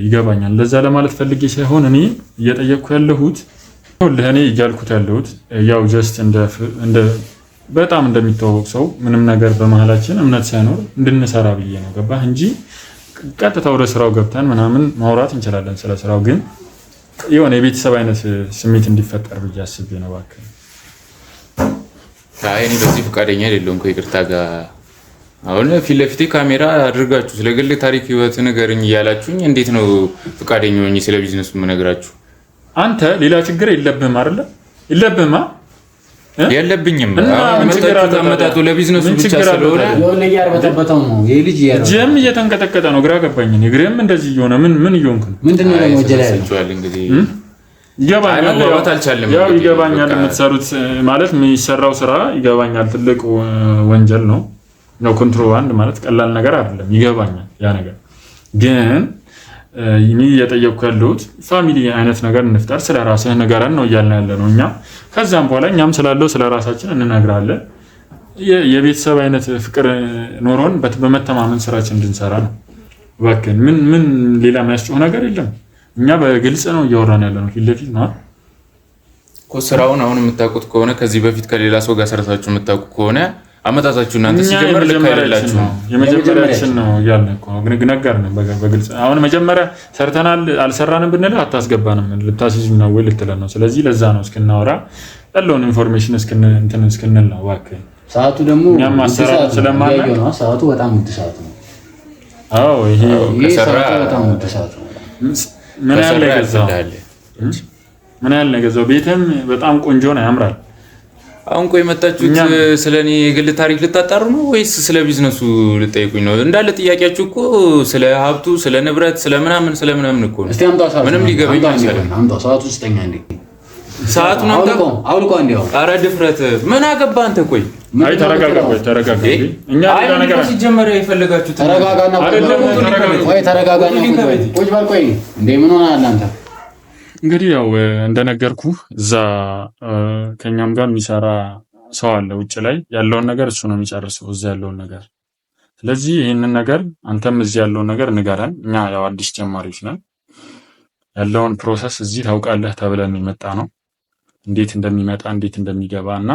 ይገባኛል። ለዛ ለማለት ፈልጌ ሳይሆን እኔ እየጠየቅኩ ያለሁት እኔ እያልኩት ያለሁት ያው ጀስት እንደ በጣም እንደሚታወቅ ሰው ምንም ነገር በመሃላችን እምነት ሳይኖር እንድንሰራ ብዬ ነው ገባህ? እንጂ ቀጥታ ወደ ስራው ገብተን ምናምን ማውራት እንችላለን ስለ ስራው፣ ግን የሆነ የቤተሰብ አይነት ስሜት እንዲፈጠር ብዬ አስቤ ነው። እባክህ አይ እኔ በዚህ ፈቃደኛ አይደለሁም ከይቅርታ ጋር። አሁን ፊት ለፊቴ ካሜራ አድርጋችሁ ስለ ግል ታሪክ ህይወት ንገረኝ እያላችሁኝ እንዴት ነው ፈቃደኛ ሆኜ ስለ ቢዝነሱ የምነግራችሁ? አንተ ሌላ ችግር የለብህም አይደለ? የለብህም የለብኝም። መጣጡ ለቢዝነሱ ብቻ ስለሆነ የሆነ ያርበተበተው ነው ይሄ ልጅ ጀም እየተንቀጠቀጠ ነው። ግራ ገባኝ። እግሬም እንደዚህ እየሆነ ምን እየሆንክ ነው? ምንድነው ደግሞ ወጀላ ያለው? እንግዲህ ያው ይገባኛል። የምትሰሩት ማለት የሚሰራው ስራ ይገባኛል። ትልቅ ወንጀል ነው። ያው ኮንትሮባንድ ማለት ቀላል ነገር አይደለም። ይገባኛል ያ ነገር። ግን እኔ እየጠየቅኩ ያለሁት ፋሚሊ አይነት ነገር እንፍጠር፣ ስለ ራስህ ንገረን ነው እያልን ያለ ነው እኛ። ከዛም በኋላ እኛም ስላለው ስለ ራሳችን እንነግራለን። የቤተሰብ አይነት ፍቅር ኖሮን በመተማመን ስራችን እንድንሰራ ነው። እባክህን ምን ሌላ የሚያስጨው ነገር የለም። እኛ በግልጽ ነው እያወራን ያለ ነው። ፊት ለፊት ነው እኮ ስራውን አሁን የምታውቁት ከሆነ ከዚህ በፊት ከሌላ ሰው ጋር ሰርታችሁ የምታውቁ ከሆነ አመጣጣችሁ እናንተ ሲጀመር ልክ አይደላችሁ። የመጀመሪያችን ነው እያልን እኮ ነው። ግን ነገርን በግልጽ አሁን መጀመሪያ ሰርተናል አልሰራንም ብንልህ አታስገባንም ልታስይዝ ነው ወይ ልትለን ነው። ስለዚህ ለዛ ነው እስክናወራ ያለውን ኢንፎርሜሽን እስክንል ነው። እባክህ ሰዓቱ ደግሞ እኛም ማሰራት ስለማናውቅ ነው። ሰዓቱ በጣም ውድ ሰዓት ነው። አዎ ይሄ ከሰራ በጣም ውድ ሰዓት ነው። ምን ያህል ነው የገዛው? ቤትም በጣም ቆንጆ ነው፣ ያምራል። አሁን ቆይ መጣችሁት ስለኔ የግል ታሪክ ልታጣሩ ነው ወይስ ስለ ቢዝነሱ ልጠይቁኝ ነው? እንዳለ ጥያቄያችሁ እኮ ስለ ሀብቱ፣ ስለ ንብረት፣ ስለ ምናምን እኮ ነው። ምንም ሊገበኝ አይችልም። አምጣው ሰዓቱ ስጠኛ እንዴ! ሰዓቱን አውልቆ እንዴው! ኧረ ድፍረት ምን አገባ አንተ? ቆይ አይ ተረጋጋ። እኛ ሌላ ነገር ሲጀመር የፈለጋችሁት ተረጋጋና ቆይ ተረጋጋና ቁጭ በል። ቆይ እንዴ ምን ሆነሃል አንተ? እንግዲህ ያው እንደነገርኩ እዛ ከኛም ጋር የሚሰራ ሰው አለ ውጭ ላይ ያለውን ነገር እሱ ነው የሚጨርሰው እዛ ያለውን ነገር። ስለዚህ ይህንን ነገር አንተም እዚህ ያለውን ነገር ንገረን። እኛ ያው አዲስ ጀማሪዎች ነን። ያለውን ፕሮሰስ እዚህ ታውቃለህ ተብለን የመጣ ነው። እንዴት እንደሚመጣ እንዴት እንደሚገባ እና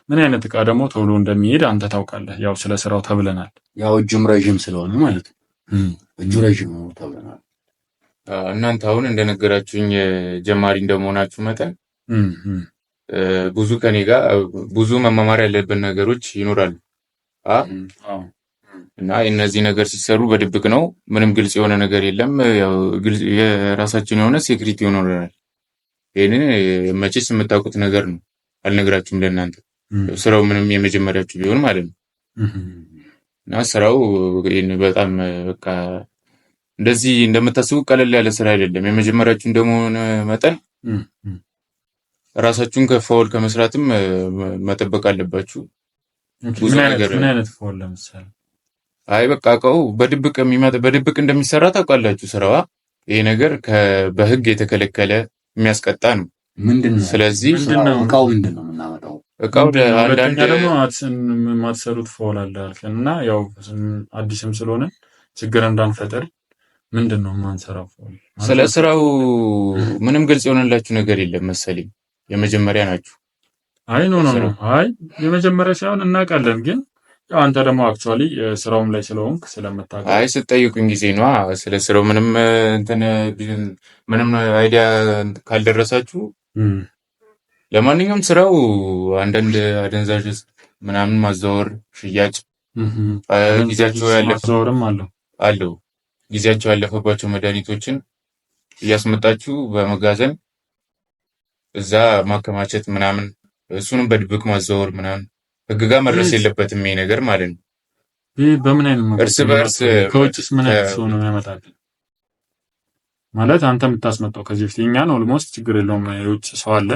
ምን አይነት እቃ ደግሞ ቶሎ እንደሚሄድ አንተ ታውቃለህ። ያው ስለ ስራው ተብለናል። ያው እጁም ረጅም ስለሆነ ማለት ነው። እጁ ረጅም ነው ተብለናል። እናንተ አሁን እንደነገራችሁኝ ጀማሪ እንደመሆናችሁ መጠን ብዙ ከኔ ጋር ብዙ መማማር ያለብን ነገሮች ይኖራሉ እና እነዚህ ነገር ሲሰሩ በድብቅ ነው። ምንም ግልጽ የሆነ ነገር የለም። ያው የራሳችን የሆነ ሴክሪቲ ይኖረናል። ይሄንን መቼስ የምታውቁት ነገር ነው። አልነግራችሁም ለእናንተ ስራው ምንም የመጀመሪያችሁ ቢሆን ማለት ነው እና ስራው በጣም በቃ እንደዚህ እንደምታስቡ ቀለል ያለ ስራ አይደለም። የመጀመሪያችሁ እንደመሆነ መጠን ራሳችሁን ከፋውል ከመስራትም መጠበቅ አለባችሁ። ብዙ ነገር ምን አይነት ፋውል ለምሳሌ? አይ በቃ እቃው በድብቅ እንደሚሰራ ታውቃላችሁ። ስራዋ ይሄ ነገር በህግ የተከለከለ የሚያስቀጣ ነው። ምንድነው? ስለዚህ እቃው ምንድነው የምናመጣው? እቃው አንዳንድ ደግሞ ማትሰሩት ፋውል አለ አልከና ያው አዲስም ስለሆነ ችግር እንዳንፈጠር ምንድነው ማንሰራው ፋውል? ስለ ስራው ምንም ግልጽ የሆነላችሁ ነገር የለም መሰለኝ። የመጀመሪያ ናችሁ። አይ ኖ አይ የመጀመሪያ ሳይሆን እናውቃለን ግን ያው አንተ ደግሞ አክቹአሊ ስራውም ላይ ስለሆንክ ስለምታውቅ አይ ስትጠይቁኝ ጊዜ ነው ስለ ስራው ምንም አይዲያ ካልደረሳችሁ ለማንኛውም ስራው አንዳንድ አደንዛዥ ምናምን ማዛወር፣ ሽያጭ ጊዜያቸው ማዛወርም አለው ጊዜያቸው ያለፈባቸው መድኃኒቶችን እያስመጣችሁ በመጋዘን እዛ ማከማቸት ምናምን እሱንም በድብቅ ማዛወር ምናምን ህግ ጋር መድረስ የለበትም ይሄ ነገር ማለት ነው። ይሄ በምን አይነት ነው? እርስ በርስ ከውጭስ ምን አይነት ሰው ነው የሚያመጣው? ማለት አንተ የምታስመጣው ከዚህ በፊት እኛን ኦልሞስት ችግር የለውም የውጭ ሰው አለ።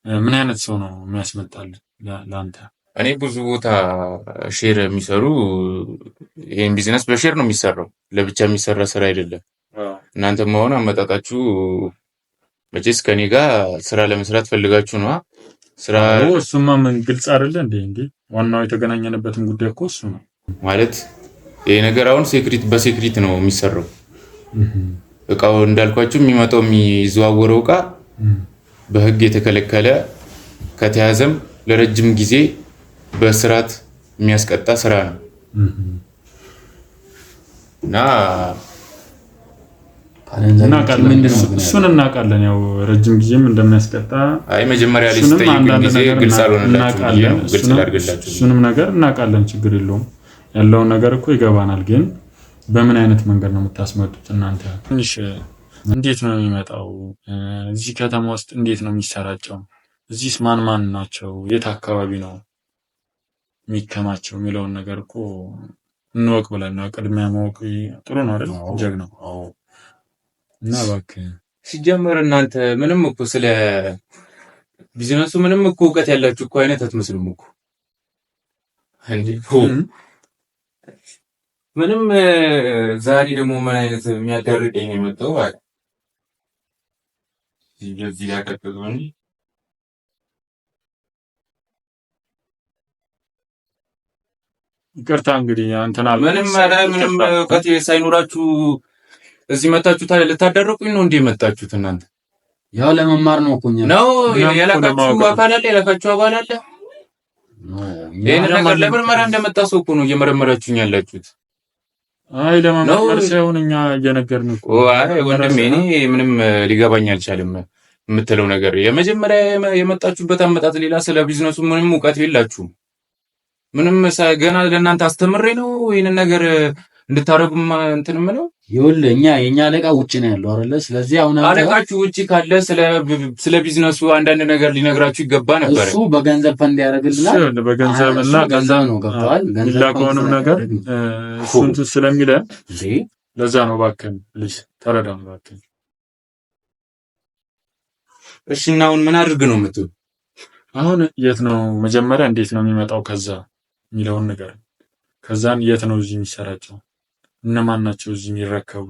ምን አይነት ሰው ነው የሚያስመጣል ለአንተ? እኔ ብዙ ቦታ ሼር የሚሰሩ ይሄን ቢዝነስ በሼር ነው የሚሰራው፣ ለብቻ የሚሰራ ስራ አይደለም። እናንተ መሆን አመጣጣችሁ መቼስ ከኔ ጋር ስራ ለመስራት ፈልጋችሁ ነው። ስራ እሱማ ምን ግልጽ አይደለ እንዴ? ዋናው የተገናኘንበትን ጉዳይ እኮ እሱ ነው ማለት። ይሄ ነገር አሁን በሴክሪት ነው የሚሰራው። እቃው እንዳልኳችሁ የሚመጣው የሚዘዋወረው እቃ በህግ የተከለከለ ከተያዘም ለረጅም ጊዜ በስራት የሚያስቀጣ ስራ ነው እና እሱን እናውቃለን። ያው ረጅም ጊዜም እንደሚያስቀጣ አይ መጀመሪያ ላይ ስጠይቁኝ ጊዜ ግልጽ አልሆነላችሁም። ግልጽ ላድርግላችሁ። እሱንም ነገር እናውቃለን፣ ችግር የለውም። ያለውን ነገር እኮ ይገባናል። ግን በምን አይነት መንገድ ነው የምታስመጡት እናንተ? ትንሽ እንዴት ነው የሚመጣው? እዚህ ከተማ ውስጥ እንዴት ነው የሚሰራጨው? እዚህስ ማን ማን ናቸው? የት አካባቢ ነው የሚከማቸው የሚለውን ነገር እኮ እንወቅ ብለን ነው። ቅድሚያ ማወቅ ጥሩ ነው አይደል? ጀግናው እና እባክህ ሲጀመር እናንተ ምንም እኮ ስለ ቢዝነሱ ምንም እኮ እውቀት ያላችሁ እኮ አይነት አትመስሉም እኮ እንዴ። ምንም ዛሬ ደግሞ ምን አይነት የሚያዳርቀኝ ነው የመጣው ማለት እዚህ ጋር ከተገኘ ይቅርታ እንግዲህ አንተና ምንም እውቀት ሳይኖራችሁ እዚህ መጣችሁ ታዲያ ልታዳርቁኝ ነው እንዴ የመጣችሁት? እናንተ ያው ለመማር ነው እኮ ነው የላካችሁ አካል አለ፣ የላካችሁ አባል አለ። ይሄን ነገር ለምርመራ እንደመጣ ሰው እኮ ነው እየመረመራችሁኝ ያላችሁት። አይ ለመማር ሳይሆን እኛ እየነገርን እኮ። አይ ወንድሜ እኔ ምንም ሊገባኝ አልቻለም የምትለው ነገር። የመጀመሪያ የመጣችሁበት አመጣጥ ሌላ፣ ስለ ቢዝነሱ ምንም እውቀት የላችሁም። ምንም ገና ለእናንተ አስተምሬ ነው ይሄንን ነገር እንድታረጉም እንትን ምለው። ይኸውልህ የኛ አለቃ ውጪ ነው ያለው አይደለ? ስለዚህ አሁን አለቃችሁ ውጪ ካለ ስለ ቢዝነሱ አንዳንድ ነገር ሊነግራችሁ ይገባ ነበር። እሱ በገንዘብ ፈንድ ያደርግልናል። በገንዘብና ገንዘብ ነው ገብቷል። ገንዘብ ከሆነም ነገር እሱን ስለሚለ ለዛ ነው። እባክህን ልጅ ተረዳም እባክህን። እሺ እና አሁን ምን አድርግ ነው የምትሉ? አሁን የት ነው መጀመሪያ እንዴት ነው የሚመጣው ከዛ የሚለውን ነገር፣ ከዛን የት ነው እዚህ የሚሰራጨው፣ እነማን ናቸው እዚህ የሚረከቡ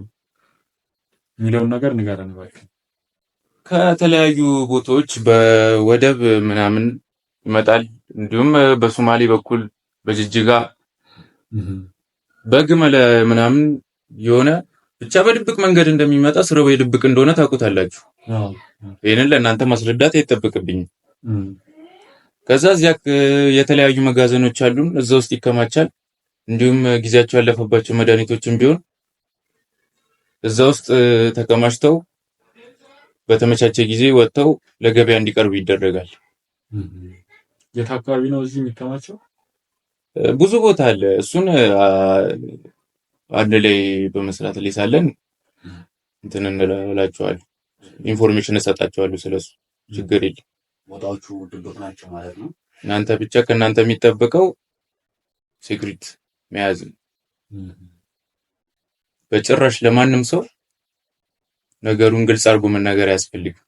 የሚለውን ነገር ንገረን እባክህ። ከተለያዩ ቦታዎች በወደብ ምናምን ይመጣል። እንዲሁም በሶማሌ በኩል በጅጅጋ በግመለ ምናምን የሆነ ብቻ በድብቅ መንገድ እንደሚመጣ ስራው የድብቅ እንደሆነ ታውቁታላችሁ። ይሄንን ለእናንተ ማስረዳት አይጠበቅብኝም። ከዛ እዚያ የተለያዩ መጋዘኖች አሉን፣ እዛ ውስጥ ይከማቻል። እንዲሁም ጊዜያቸው ያለፈባቸው መድኃኒቶችም ቢሆን እዛ ውስጥ ተከማችተው በተመቻቸ ጊዜ ወጥተው ለገበያ እንዲቀርቡ ይደረጋል። የት አካባቢ ነው እዚህ የሚከማቸው? ብዙ ቦታ አለ። እሱን አንድ ላይ በመስራት ላይ ሳለን እንትን እንላችኋል፣ ኢንፎርሜሽን እሰጣችኋለሁ ስለሱ። ችግር የለም። ቦታዎቹ ድብቅ ናቸው ማለት ነው። እናንተ ብቻ ከእናንተ የሚጠበቀው ሴክሬት መያዝ ነው። በጭራሽ ለማንም ሰው ነገሩን ግልጽ አድርጎ መናገር አያስፈልግም።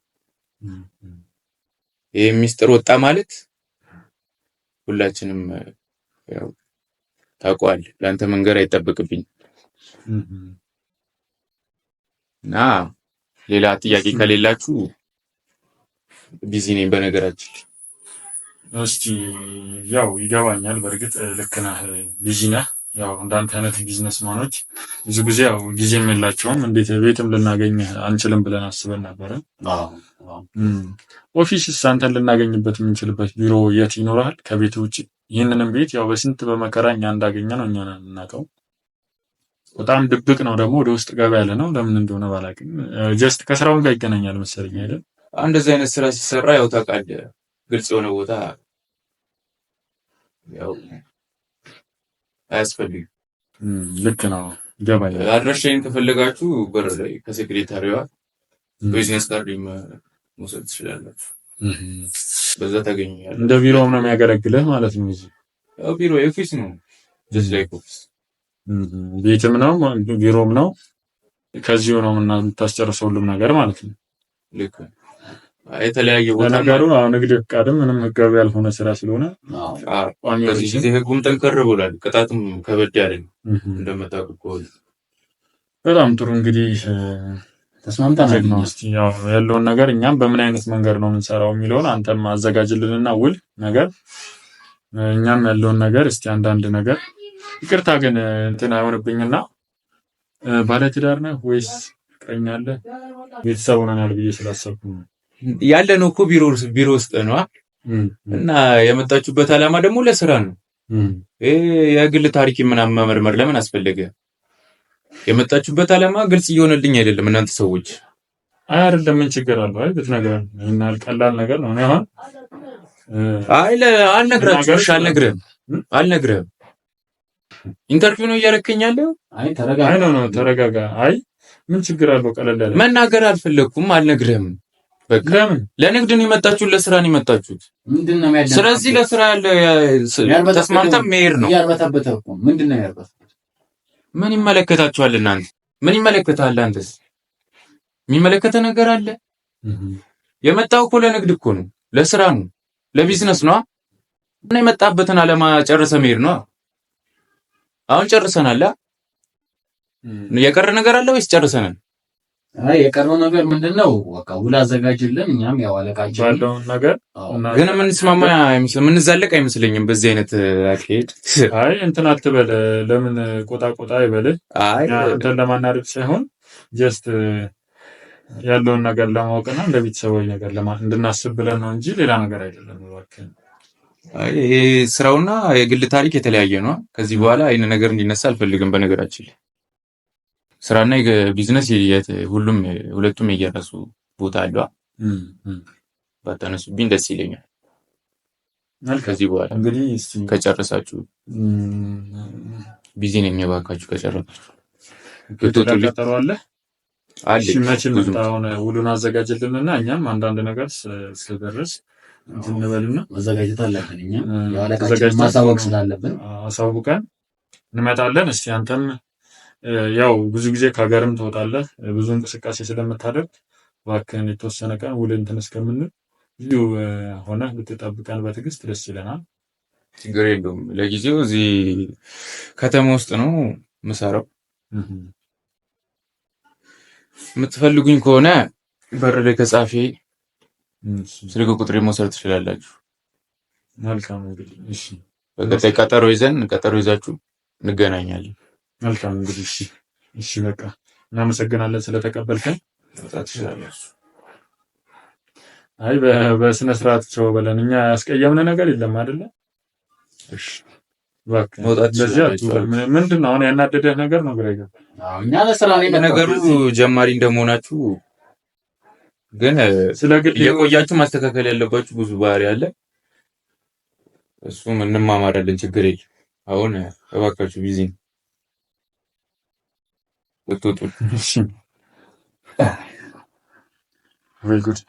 ይሄ ሚስጥር ወጣ ማለት ሁላችንም ያው ታውቀዋለህ። ለአንተ መንገር አይጠበቅብኝም። እና ሌላ ጥያቄ ከሌላችሁ ቢዚ ነኝ በነገራችን። እስቲ ያው ይገባኛል፣ በእርግጥ ልክ ነህ፣ ቢዚ ነህ። ያው እንዳንተ አይነት ቢዝነስ ማኖች ብዙ ጊዜ ያው ጊዜም የላቸውም። እንዴት ቤትም ልናገኝ አንችልም ብለን አስበን ነበረ። ኦፊስስ አንተን ልናገኝበት የምንችልበት ቢሮ የት ይኖራል ከቤት ውጭ? ይህንንም ቤት ያው በስንት በመከራ እኛ እንዳገኘ ነው እኛ የምናውቀው። በጣም ድብቅ ነው ደግሞ ወደ ውስጥ ገባ ያለ ነው። ለምን እንደሆነ ባላውቅም ጀስት ከስራውን ጋር ይገናኛል መሰለኝ አይደል? እንደዚህ አይነት ስራ ሲሰራ ያው ታውቃለህ፣ ግልጽ የሆነ ቦታ ያው አያስፈልግም። ልክ ነው፣ ይገባኛል። አድራሻዬን ከፈለጋችሁ በር ላይ ከሴክሬታሪዋ ቢዝነስ ካርድ መውሰድ ትችላላችሁ። በዛ ታገኛለህ። እንደ ቢሮም ነው የሚያገለግልህ ማለት ነው። እዚህ ያው ቢሮ ኦፊስ ነው፣ ጀስት ላይክ ኦፊስ። ቤትም ነው ቢሮም ነው። ከዚሁ ነው እና የምታስጨርሰው ሁሉም ነገር ማለት ነው። ልክ የተለያየ ቦታ ነገሩ አሁን ንግድ ፍቃድም ምንም ህጋዊ ያልሆነ ስራ ስለሆነ ከዚህ ጊዜ ህጉም ጠንከር ብሏል፣ ቅጣትም ከበድ ያለ ነው እንደምታውቁት ከሆነ። በጣም ጥሩ እንግዲህ ተስማምተናል ነው። እስቲ ያው ያለውን ነገር እኛም በምን አይነት መንገድ ነው የምንሰራው የሚለውን አንተም አዘጋጅልንና ውል ነገር እኛም ያለውን ነገር እስቲ አንዳንድ ነገር ይቅርታ ግን እንትን አይሆንብኝና ባለትዳር ነህ ወይስ ፍቅረኛ አለ? ቤተሰብ ሆነናል ብዬ ስላሰብኩ ነው። ያለ ነው እኮ ቢሮ ውስጥ ነው እና የመጣችሁበት ዓላማ ደግሞ ለስራ ነው። የግል ታሪክ ምናምን መመርመር ለምን አስፈለገ? የመጣችሁበት ዓላማ ግልጽ እየሆነልኝ አይደለም። እናንተ ሰዎች አይ አይደለም፣ ምን ችግር አለው? አይ ብትነግረን እና ቀላል ነገር ነው። አሁን አልነግርህም። ኢንተርቪው ነው እያደረከኝ ያለው። አይ ተረጋጋ። አይ ምን ችግር አለው? ቀለል ያለ መናገር አልፈለኩም። አልነግርህም። በቃ ለንግድ ነው የመጣችሁት፣ ለስራ ነው የመጣችሁት። ምንድነው የሚያደርገው? ስለዚህ ለስራ ያለ ተስማምተን መሄድ ነው። ያርበታበተው እኮ ምንድነው ያርበታበተው? ምን ይመለከታችኋል እናንተ? ምን ይመለከታል አንተስ? የሚመለከተ ነገር አለ? የመጣው እኮ ለንግድ እኮ ነው፣ ለስራ ነው፣ ለቢዝነስ ነው። እና የመጣበትን ዓላማ ጨርሰ መሄድ ነው። አሁን ጨርሰናል። የቀረ ነገር አለ ወይስ ጨርሰናል? አይ የቀረው ነገር ምንድነው? በቃ ውል አዘጋጅልን። እኛም ያው አለቃችን ባለው ነገር ግን የምንስማማ የምንዛለቅ አይመስለኝም በዚህ አይነት አካሄድ። አይ እንትን አትበል። ለምን ቆጣ ይበልህ? አይ እንትን ለማናደድ ሳይሆን ጀስት ያለውን ነገር ለማወቅና እንደ ቤተሰባዊ ነገር እንድናስብ ብለን ነው እንጂ ሌላ ነገር አይደለም። እባክህ ይሄ ስራውና የግል ታሪክ የተለያየ ነው። ከዚህ በኋላ አይነ ነገር እንዲነሳ አልፈልግም። በነገራችን ላይ ስራና የቢዝነስ ሁለቱም የየራሱ ቦታ አለው። ባታነሱብኝ ደስ ይለኛል። ከዚህ በኋላ እንግዲህ ከጨረሳችሁ ቢዚ ነኝ፣ እባካችሁ ከጨረሳችሁ ትወጡልኝ አለ። መቼም አሁን ውሉን አዘጋጅልንና እኛም አንዳንድ ነገር እስከደረስ እንበልና መዘጋጀት አለብን። እኛም ያለቃችን ማሳወቅ ስላለብን አሳውቀን እንመጣለን። እስቲ አንተም ያው ብዙ ጊዜ ከሀገርም ትወጣለህ፣ ብዙ እንቅስቃሴ ስለምታደርግ እባክህን የተወሰነ ቀን ውል እንትን እስከምንል እዚሁ ሆነ ብትጠብቀን በትዕግስት ደስ ይለናል። ችግር የለውም። ለጊዜው እዚህ ከተማ ውስጥ ነው የምሰራው። የምትፈልጉኝ ከሆነ በር ላይ ከጻፌ ስልክ ቁጥሬ መውሰድ ትችላላችሁ። መልካም እንግዲህ እሺ፣ በቀጣይ ቀጠሮ ይዛችሁ እንገናኛለን። መልካም እንግዲህ እሺ፣ በቃ እናመሰግናለን ስለተቀበልከን። መውጣት ትችላላችሁ። አይ በስነ ስርዓት ቸው በለን። እኛ ያስቀየምን ነገር የለም አይደለ? እሺ በቃ ምንድን ነው አሁን ያናደደህ ነገር ነው? ግራ ይገባል። እኛ ለስራ ነው ነገሩ። ጀማሪ እንደመሆናችሁ ግን የቆያችሁ ማስተካከል ያለባችሁ ብዙ ባህሪ አለ። እሱም እንማማራለን። ችግር የለም። አሁን እባካችሁ ቢዚ ነው። እሺ ወይ ጉድ